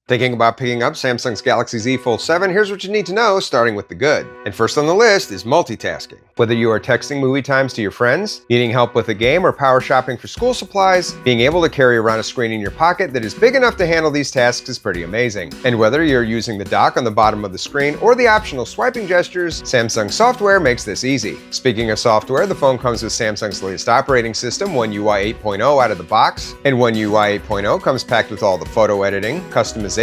Thinking about picking up Samsung's Galaxy Z Fold 7? Here's what you need to know, starting with the good. And first on the list is multitasking. Whether you are texting movie times to your friends, needing help with a game, or power shopping for school supplies, being able to carry around a screen in your pocket that is big enough to handle these tasks is pretty amazing. And whether you're using the dock on the bottom of the screen or the optional swiping gestures, Samsung software makes this easy. Speaking of software, the phone comes with Samsung's latest operating system, One UI 8.0 out of the box, and One UI 8.0 comes packed with all the photo editing, customization,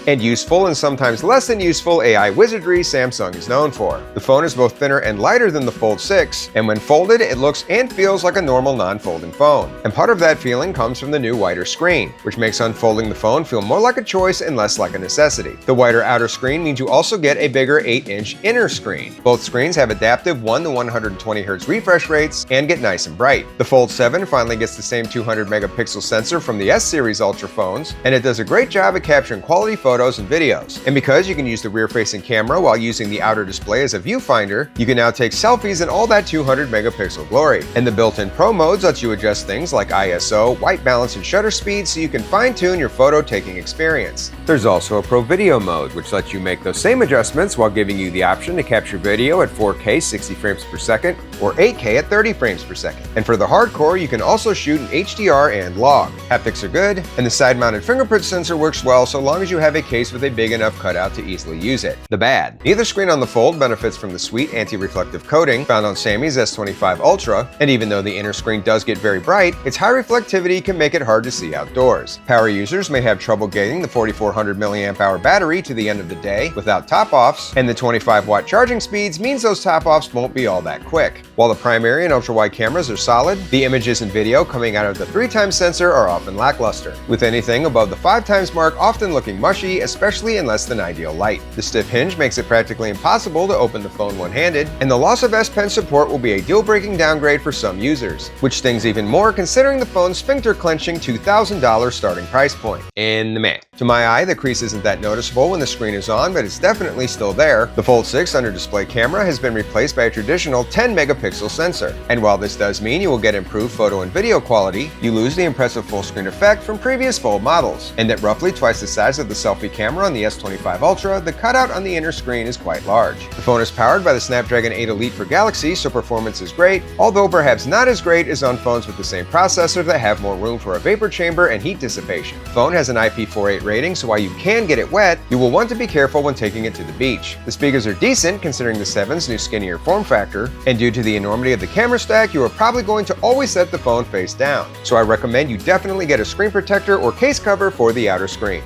and useful and sometimes less than useful AI wizardry Samsung is known for. The phone is both thinner and lighter than the Fold 6, and when folded, it looks and feels like a normal non-folding phone. And part of that feeling comes from the new wider screen, which makes unfolding the phone feel more like a choice and less like a necessity. The wider outer screen means you also get a bigger 8-inch inner screen. Both screens have adaptive 1 to 120 Hz refresh rates and get nice and bright. The Fold 7 finally gets the same 200 megapixel sensor from the S-series Ultra phones, and it does a great job at capturing quality photos and videos. And because you can use the rear-facing camera while using the outer display as a viewfinder, you can now take selfies in all that 200 megapixel glory. And the built-in Pro modes lets you adjust things like ISO, white balance, and shutter speed so you can fine-tune your photo-taking experience. There's also a Pro Video mode, which lets you make those same adjustments while giving you the option to capture video at 4K 60 frames per second or 8K at 30 frames per second. And for the hardcore, you can also shoot in HDR and log. Haptics are good, and the side-mounted fingerprint sensor works well so long as you have a case with a big enough cutout to easily use it. The bad: neither screen on the Fold benefits from the sweet anti-reflective coating found on Xiaomi's S25 Ultra, and even though the inner screen does get very bright, its high reflectivity can make it hard to see outdoors. Power users may have trouble getting the 4400 mAh battery to the end of the day without top-offs, and the 25-watt charging speeds means those top-offs won't be all that quick. While the primary and ultra-wide cameras are solid, the images and video coming out of the 3x sensor are often lackluster, with anything above the 5x mark often looking mushy, especially in less than ideal light. The stiff hinge makes it practically impossible to open the phone one-handed, and the loss of S Pen support will be a deal-breaking downgrade for some users, which stings even more considering the phone's sphincter-clenching $2,000 starting price point. And the meh. To my eye, the crease isn't that noticeable when the screen is on, but it's definitely still there. The Fold 6 under-display camera has been replaced by a traditional 10-megapixel sensor, and while this does mean you will get improved photo and video quality, you lose the impressive full-screen effect from previous Fold models. And at roughly twice the size of the selfie camera on the S25 Ultra, the cutout on the inner screen is quite large. The phone is powered by the Snapdragon 8 Elite for Galaxy, so performance is great, although perhaps not as great as on phones with the same processor that have more room for a vapor chamber and heat dissipation. The phone has an IP48 rating, so while you can get it wet, you will want to be careful when taking it to the beach. The speakers are decent considering the 7's new skinnier form factor, and due to the enormity of the camera stack, you are probably going to always set the phone face down. So I recommend you definitely get a screen protector or case cover for the outer screen.